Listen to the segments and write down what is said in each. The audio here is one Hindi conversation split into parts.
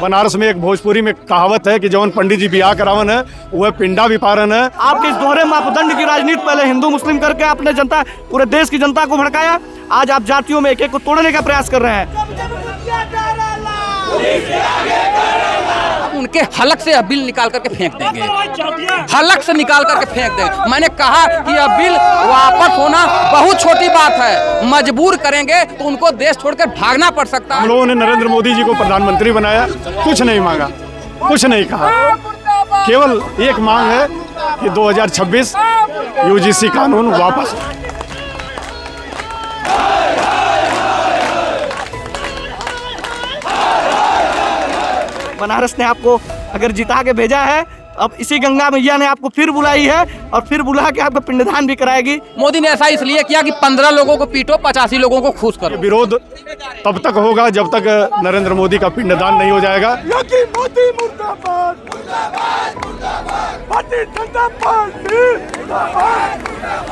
बनारस में एक भोजपुरी में कहावत है कि जौन पंडित जी बियाह करावन है वह पिंडा भी पारन है। आपके इस दोहरे मापदंड की राजनीति, पहले हिंदू मुस्लिम करके आपने जनता, पूरे देश की जनता को भड़काया, आज आप जातियों में एक एक को तोड़ने का प्रयास कर रहे हैं। उनके हलक से यह बिल निकाल करके फेंक देंगे, हलक से निकाल करके फेंक देंगे। मैंने कहा कि यह बिल वापस होना बहुत छोटी बात है, मजबूर करेंगे तो उनको देश छोड़कर भागना पड़ सकता है। हम लोगों ने नरेंद्र मोदी जी को प्रधानमंत्री बनाया, कुछ नहीं मांगा, कुछ नहीं कहा, केवल एक मांग है कि 2026 यूजीसी कानून वापस। बनारस ने आपको अगर जिता के भेजा है, अब इसी गंगा मैया ने आपको फिर बुलाई है और फिर बुला के आपका पिंडदान भी कराएगी। मोदी ने ऐसा इसलिए किया कि 15 लोगों को पीटो, 85 लोगों को खुश करो। विरोध तब तक होगा जब तक नरेंद्र मोदी का पिंडदान नहीं हो जाएगा।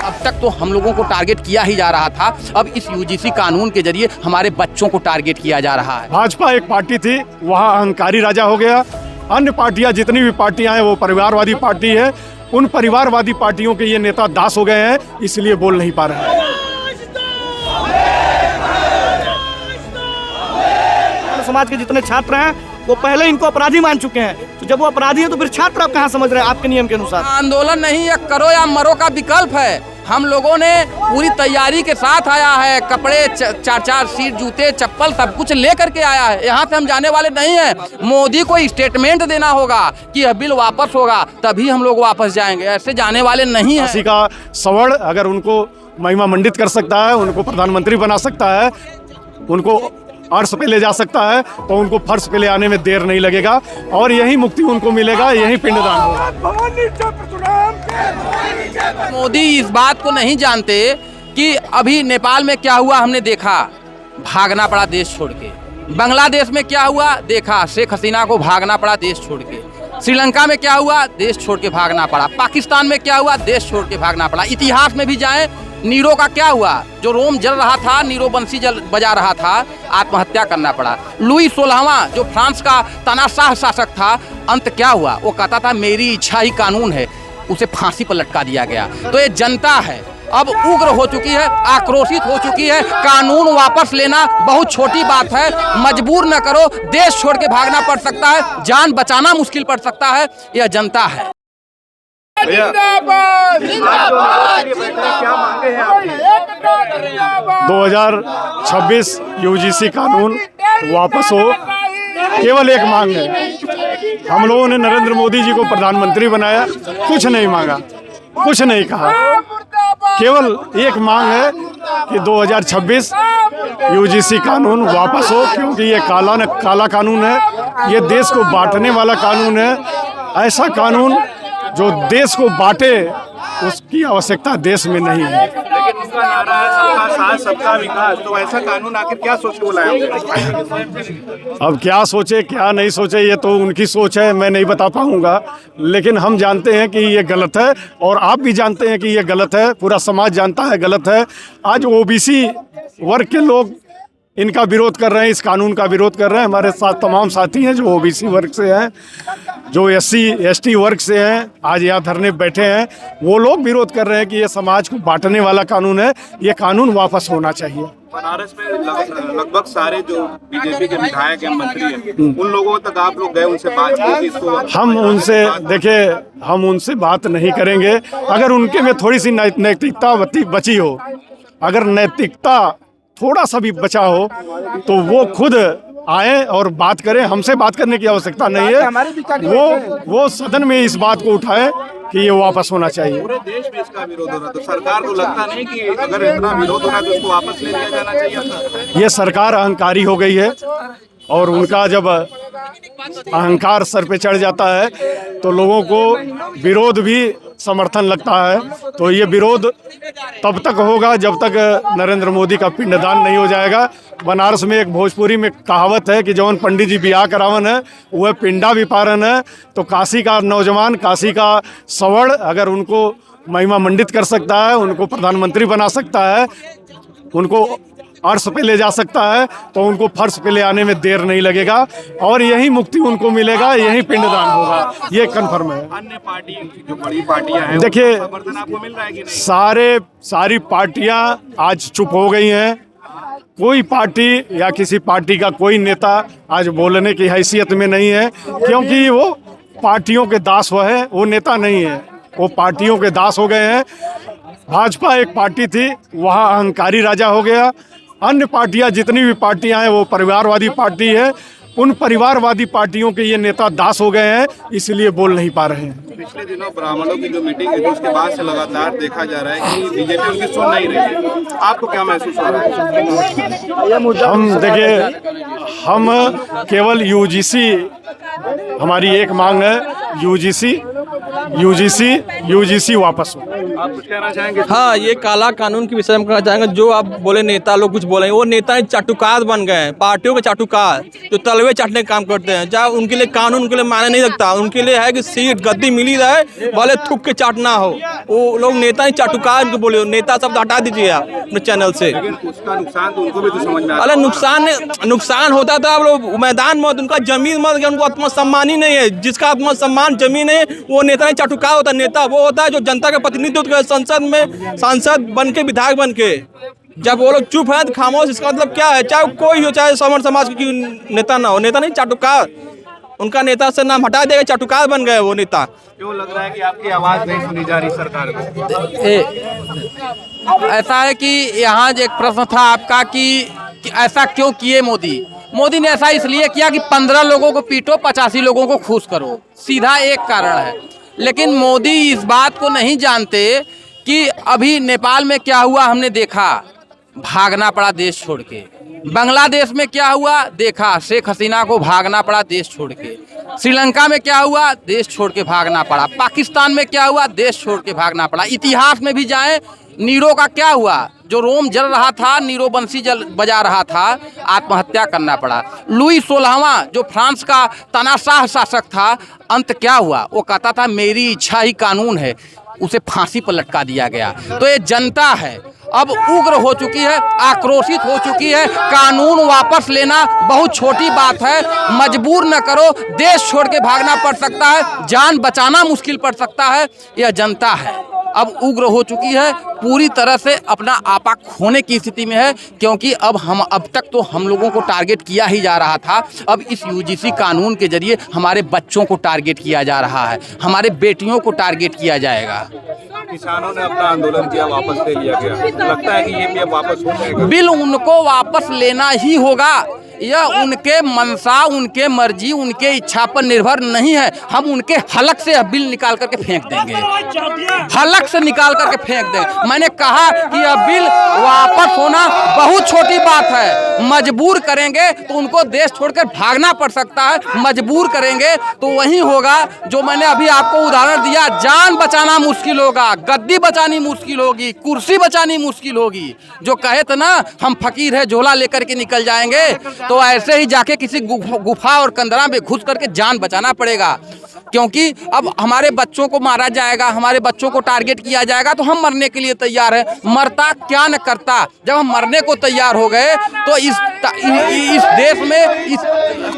अब तक तो हम लोगों को टारगेट किया ही जा रहा था, अब इस यूजीसी कानून के जरिए हमारे बच्चों को टारगेट किया जा रहा है। भाजपा एक पार्टी थी, वहाँ अहंकारी राजा हो गया। अन्य पार्टियां, जितनी भी पार्टियां हैं वो परिवारवादी पार्टी है। उन परिवारवादी पार्टियों के ये नेता दास हो गए हैं, इसलिए बोल नहीं पा रहे हैं। समाज के जितने छात्र हैं वो पहले इनको अपराधी मान चुके हैं, तो जब वो अपराधी हैं तो फिर छात्र आप कहाँ समझ रहे हैं आपके नियम के अनुसार? आंदोलन नहीं, या करो या मरो का विकल्प है। हम लोगों ने पूरी तैयारी के साथ आया है, कपड़े, 4 सीट, जूते, चप्पल सब कुछ लेकर के आया है। यहाँ से हम जाने वाले नहीं हैं। मोदी को स्टेटमेंट देना होगा कि यह बिल वापस होगा, तभी हम लोग वापस जाएंगे, ऐसे जाने वाले नहीं हैं। किसी का स्वर्ण अगर उनको महिमा मंडित कर सकता है, उनको प्रधानमंत्री बना सकता है, उनको अर्श पे ले जा सकता है, तो उनको फर्श पे ले आने में देर नहीं लगेगा और यही मुक्ति उनको मिलेगा, यही पिंडदान होगा। मोदी इस बात को नहीं जानते कि अभी नेपाल में क्या हुआ, हमने देखा, भागना पड़ा देश छोड़ के। बांग्लादेश में क्या हुआ देखा, शेख हसीना को भागना पड़ा देश छोड़ के। श्रीलंका में क्या हुआ, देश छोड़ के भागना पड़ा। पाकिस्तान में क्या हुआ, देश छोड़ के भागना पड़ा। इतिहास में भी जाएं, नीरो का क्या हुआ, जो रोम जल रहा था, नीरो बंसी बजा रहा था, आत्महत्या करना पड़ा। लुई 16वां जो फ्रांस का तानाशाह शासक था, अंत क्या हुआ, वो कहता था मेरी इच्छा ही कानून है, उसे फांसी पर लटका दिया गया। तो ये जनता है, अब उग्र हो चुकी है, आक्रोशित हो चुकी है। कानून वापस लेना बहुत छोटी बात है, मजबूर न करो, देश छोड़ के भागना पड़ सकता है, जान बचाना मुश्किल पड़ सकता है, यह जनता है। 2026 यूजीसी कानून वापस हो, केवल एक मांग है। हम लोगों ने नरेंद्र मोदी जी को प्रधानमंत्री बनाया, कुछ नहीं मांगा, कुछ नहीं कहा, केवल एक मांग है कि 2026 यूजीसी कानून वापस हो, क्योंकि ये काला कानून है, ये देश को बांटने वाला कानून है। ऐसा कानून जो देश को बांटे, उसकी आवश्यकता देश में नहीं है। लेकिन उसका नारा है सबका साथ सबका विकास, तो ऐसा कानून आखिर क्या सोच के बुलाया? अब क्या सोचे क्या नहीं सोचे ये तो उनकी सोच है, मैं नहीं बता पाऊंगा। लेकिन हम जानते हैं कि ये गलत है और आप भी जानते हैं कि ये गलत है, पूरा समाज जानता है गलत है। आज ओबीसी वर्ग के लोग इनका विरोध कर रहे हैं, इस कानून का विरोध कर रहे हैं। हमारे साथ तमाम साथी हैं जो ओबीसी वर्ग से हैं, जो SC ST वर्ग से हैं, आज यहाँ धरने बैठे हैं। वो लोग विरोध कर रहे हैं कि ये समाज को बांटने वाला कानून है, ये कानून वापस होना चाहिए। बनारस में लगभग सारे जो बीजेपी के विधायक हैं, मंत्री हैं, उन लोगों तक आप लोग गए, उनसे बात की? हम उनसे देखिए, हम उनसे बात नहीं करेंगे। अगर उनके में थोड़ी सी नैतिकता बची हो, अगर नैतिकता थोड़ा सा भी बचा हो, तो वो खुद आए और बात करें। हमसे बात करने की आवश्यकता नहीं है। वो सदन में इस बात को उठाए कि ये वापस होना चाहिए। पूरे देश में इसका विरोध हो रहा है, तो सरकार को लगता नहीं कि अगर इतना विरोध हो रहा है तो उसको वापस ले लिया जाना चाहिए? ये सरकार अहंकारी हो गई है और उनका जब अहंकार सर पे चढ़ जाता है तो लोगों को विरोध भी समर्थन लगता है। तो ये विरोध तब तक होगा जब तक नरेंद्र मोदी का पिंडदान नहीं हो जाएगा। बनारस में एक भोजपुरी में कहावत है कि जौन पंडित जी बियाह करावन है वह पिंडा भी पारन है। तो काशी का नौजवान, काशी का स्वर्ण अगर उनको महिमा मंडित कर सकता है, उनको प्रधानमंत्री बना सकता है, उनको अर्श पे ले जा सकता है, तो उनको फर्श पे ले आने में देर नहीं लगेगा और यही मुक्ति उनको मिलेगा, यही पिंडदान होगा, ये कन्फर्म है। अन्य पार्टी जो बड़ी पार्टियां हैं, देखिए, उनका समर्थन आपको मिल रहा है कि नहीं? सारी पार्टियां आज चुप हो गई हैं। कोई पार्टी या किसी पार्टी का कोई नेता आज बोलने की हैसियत में नहीं है, क्योंकि वो पार्टियों के दास है, वो नेता नहीं है, वो पार्टियों के दास हो गए हैं। भाजपा एक पार्टी थी, वहाँ अहंकारी राजा हो गया। अन्य पार्टियां, जितनी भी पार्टियां हैं, वो परिवारवादी पार्टी है। उन परिवारवादी पार्टियों के ये नेता दास हो गए हैं, इसलिए बोल नहीं पा रहे हैं। पिछले दिनों ब्राह्मणों की जो मीटिंग हुई थी, उसके बाद से लगातार देखा जा रहा है कि बीजेपी उनकी सुन नहीं रही है। आपको क्या महसूस हो रहा है? हम देखिए, हम केवल यूजीसी, हमारी एक मांग है, यूजीसी वापस हो। आप कुछ कहना चाहेंगे? हाँ, ये काला कानून के विषय में कहना चाहेंगे। जो आप बोले नेता लोग कुछ बोले, वो नेता चाटुकार बन गए हैं, पार्टियों के चाटुकार, जो तलवे चाटने का काम करते हैं। जहाँ उनके लिए कानून उनके लिए मायने नहीं रखता, उनके लिए है कि सीट गद्दी मिली रहे, भले थूक के चाटना हो। वो लोग नेता ही चाटुकार उनको बोले, नेता शब्द हटा दीजिए आप अपने चैनल से। लेकिन उसका नुकसान तो उनको भी तो समझ में आता है। अरे नुकसान होता था, आप लोग मैदान में, उनका जमीन मत गया, उनको आत्मसम्मान ही नहीं है। जिसका आत्मसम्मान जमीन है, वो नेता नहीं चाटुकार होता। नेता वो होता है जो जनता का प्रतिनिधित्व करे, संसद में सांसद बन के, विधायक बन के। जब वो लोग चुप हैं तो खामोश, इसका मतलब क्या है? चाहे कोई हो, चाहे समर समाज की नेता ना हो, नेता नहीं चाटुकार। उनका नेता से नाम हटा देगा, चाटुकार बन गए वो नेता। क्यों लग रहा है कि आपकी आवाज नहीं सुनी जा रही सरकार को? ऐसा है कि यहाँ एक प्रश्न था आपका कि ऐसा क्यों किए मोदी ने ऐसा इसलिए किया कि 15 लोगों को पीटो, 85 लोगों को खुश करो, सीधा एक कारण है। लेकिन मोदी इस बात को नहीं जानते कि अभी नेपाल में क्या हुआ हमने देखा, भागना पड़ा देश छोड़ के। बांग्लादेश में क्या हुआ देखा, शेख हसीना को भागना पड़ा देश छोड़ के। श्रीलंका में क्या हुआ, देश छोड़ के भागना पड़ा। पाकिस्तान में क्या हुआ, देश छोड़ के भागना पड़ा। इतिहास में भी जाएं, नीरो का क्या हुआ, जो रोम जल रहा था, नीरो बंसी बजा रहा था, आत्महत्या करना पड़ा। लुई 16वां जो फ्रांस का तानाशाह शासक था, अंत क्या हुआ, वो कहता था मेरी इच्छा ही कानून है, उसे फांसी पर लटका दिया गया। तो ये जनता है, अब उग्र हो चुकी है, आक्रोशित हो चुकी है। कानून वापस लेना बहुत छोटी बात है, मजबूर न करो, देश छोड़ के भागना पड़ सकता है, जान बचाना मुश्किल पड़ सकता है। यह जनता है, अब उग्र हो चुकी है, पूरी तरह से अपना आपा खोने की स्थिति में है। क्योंकि अब तक तो हम लोगों को टारगेट किया ही जा रहा था, अब इस यूजीसी कानून के जरिए हमारे बच्चों को टारगेट किया जा रहा है, हमारे बेटियों को टारगेट किया जाएगा। किसानों ने अपना आंदोलन किया, वापस ले लिया गया, लगता है कि ये भी अब वापस हो जाएगा। बिल उनको वापस लेना ही होगा, यह उनके मनसा, उनके मर्जी, उनके इच्छा पर निर्भर नहीं है। हम उनके हलक से बिल निकाल करके फेंक देंगे, हलक से निकाल करके फेंक देंगे। मैंने कहा कि यह बिल वापस होना बहुत छोटी बात है, मजबूर करेंगे तो उनको देश छोड़कर भागना पड़ सकता है। मजबूर करेंगे तो वही होगा जो मैंने अभी आपको उदाहरण दिया, जान बचाना मुश्किल होगा, गद्दी बचानी मुश्किल होगी, कुर्सी बचानी मुश्किल होगी। जो कहे थे ना हम फकीर है झोला लेकर के निकल जाएंगे, तो ऐसे ही जाके किसी गुफा और कंदरा में घुस करके जान बचाना पड़ेगा। क्योंकि अब हमारे बच्चों को मारा जाएगा, हमारे बच्चों को टारगेट किया जाएगा, तो हम मरने के लिए तैयार हैं। मरता क्या न करता, जब हम मरने को तैयार हो गए तो इस देश में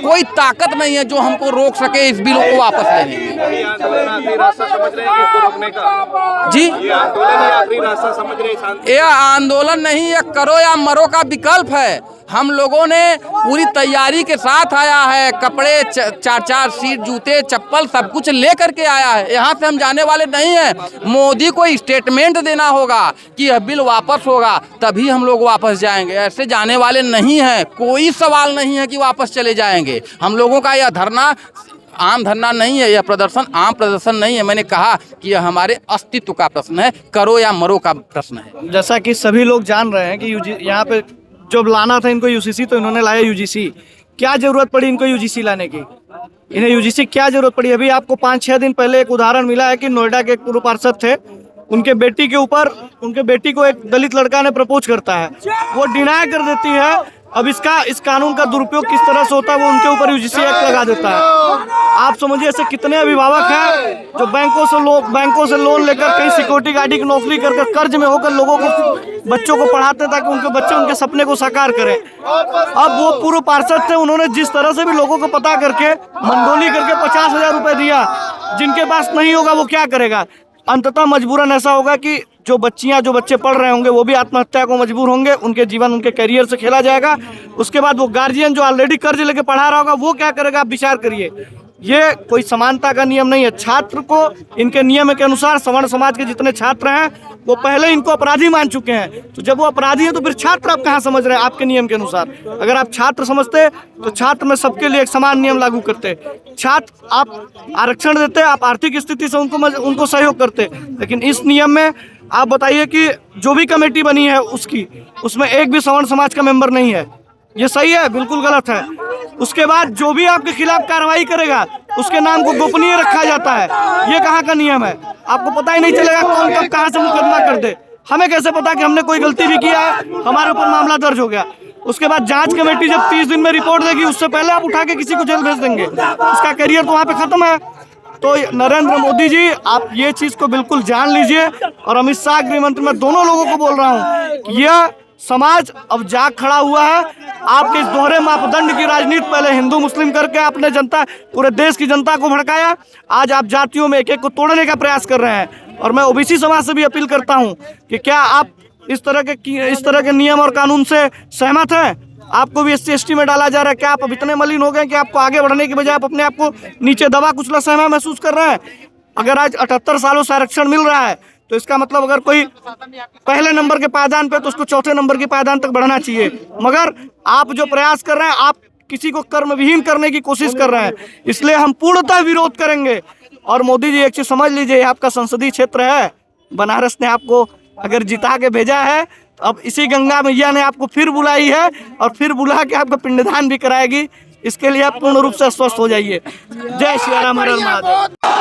कोई ताकत नहीं है जो हमको रोक सके इस बिल को वापस लेने में। ये आंदोलन आखिरी रास्ता समझ रहे हैं इसको रोकने का? जी, ये आंदोलन ही आखिरी रास्ता समझ रहे हैं? यह आंदोलन नहीं, यह करो या मरो का विकल्प है। हम लोगों ने पूरी तैयारी के साथ आया है, कपड़े, 4 सीट, जूते, चप्पल सब कुछ ले करके आया है। यहाँ से हम जाने वाले नहीं हैं। मोदी को स्टेटमेंट देना होगा कि यह बिल वापस होगा, तभी हम लोग वापस जाएंगे। ऐसे जाने वाले नहीं हैं, कोई सवाल नहीं है कि वापस चले जाएंगे। हम लोगों का यह धरना आम धरना नहीं है, यह प्रदर्शन आम प्रदर्शन नहीं है। मैंने कहा कि यह हमारे अस्तित्व का प्रश्न है, करो या मरो का प्रश्न है। जैसा कि सभी लोग जान रहे हैं कि यहाँ पे जब लाना था इनको यूसीसी, तो इन्होंने लाया यूजीसी। क्या जरूरत पड़ी इनको यूजीसी लाने की? इन्हें यूजीसी क्या जरूरत पड़ी? अभी आपको 5-6 दिन पहले एक उदाहरण मिला है कि नोएडा के एक पूर्व पार्षद थे, उनके बेटी के ऊपर, उनके बेटी को एक दलित लड़का ने प्रपोज करता है, वो डिनाई कर देती है। अब इस कानून का दुरुपयोग किस तरह से होता है वो उनके ऊपर यूजीसी एक्ट लगा देता है। आप समझिए ऐसे कितने अभिभावक हैं जो बैंकों से लोन लेकर कहीं सिक्योरिटी गार्ड की नौकरी कर कर्ज में होकर लोगों को बच्चों को पढ़ाते हैं ताकि उनके बच्चे उनके सपने को साकार करें। अब वो पूर्व पार्षद थे, उन्होंने जिस तरह से भी लोगों को पता करके मंडोली करके 50,000 रुपए दिया, जिनके पास नहीं होगा वो क्या करेगा? अंततः मजबूरन ऐसा होगा कि जो बच्चे पढ़ रहे होंगे वो भी आत्महत्या को मजबूर होंगे, उनके जीवन उनके करियर से खेला जाएगा। उसके बाद वो गार्जियन जो ऑलरेडी कर्ज लेके पढ़ा रहा होगा वो क्या करेगा? आप विचार करिए। ये कोई समानता का नियम नहीं है। छात्र को इनके नियम के अनुसार सवर्ण समाज के जितने छात्र हैं वो पहले इनको अपराधी मान चुके हैं, तो जब वो अपराधी हैं तो फिर छात्र आप कहाँ समझ रहे हैं? आपके नियम के अनुसार अगर आप छात्र समझते तो छात्र में सबके लिए एक समान नियम लागू करते। छात्र आप आरक्षण देते, आप आर्थिक स्थिति से उनको सहयोग करते, लेकिन इस नियम में आप बताइए कि जो भी कमेटी बनी है उसमें एक भी सवर्ण समाज का मेंबर नहीं है। ये सही है? बिल्कुल गलत है। उसके बाद जो भी आपके खिलाफ कार्रवाई करेगा उसके नाम को गोपनीय रखा जाता है। ये कहाँ का नियम है? आपको पता ही नहीं चलेगा कौन कब कहाँ से मुकदमा कर दे। हमें कैसे पता कि हमने कोई गलती भी किया है, हमारे ऊपर मामला दर्ज हो गया? उसके बाद जांच कमेटी जब 30 दिन में रिपोर्ट देगी उससे पहले आप उठा के किसी को जेल भेज देंगे, उसका करियर तो वहाँ पे खत्म है। तो नरेंद्र मोदी जी, आप ये चीज़ को बिल्कुल जान लीजिए। और अमित शाह गृह मंत्री, मैं दोनों लोगों को बोल रहा हूँ कि यह समाज अब जाग खड़ा हुआ है। आपके इस दोहरे मापदंड की राजनीति, पहले हिंदू मुस्लिम करके आपने पूरे देश की जनता को भड़काया, आज आप जातियों में एक एक को तोड़ने का प्रयास कर रहे हैं। और मैं ओबीसी समाज से भी अपील करता हूं कि क्या आप इस तरह के नियम और कानून से सहमत हैं? आपको भी SC ST में डाला जा रहा है। क्या आप अब इतने मलिन हो गए कि आपको आगे बढ़ने की बजाय आप अपने आप को नीचे दबा कुचला सहमा महसूस कर रहे हैं? अगर आज 78 सालों से आरक्षण मिल रहा है तो इसका मतलब अगर कोई पहले नंबर के पायदान पे तो उसको चौथे नंबर के पायदान तक बढ़ना चाहिए। मगर आप जो प्रयास कर रहे हैं, आप किसी को कर्म विहीन करने की कोशिश कर रहे हैं, इसलिए हम पूर्णतः विरोध करेंगे। और मोदी जी, एक चीज समझ लीजिए, आपका संसदीय क्षेत्र है, बनारस ने आपको अगर जिता के भेजा है तो अब इसी गंगा मैया ने आपको फिर बुलाई है और फिर बुला के आपका पिंडदान भी कराएगी। इसके लिए आप पूर्ण रूप से स्वस्थ हो जाइए। जय श्री राम, हर हर महादेव।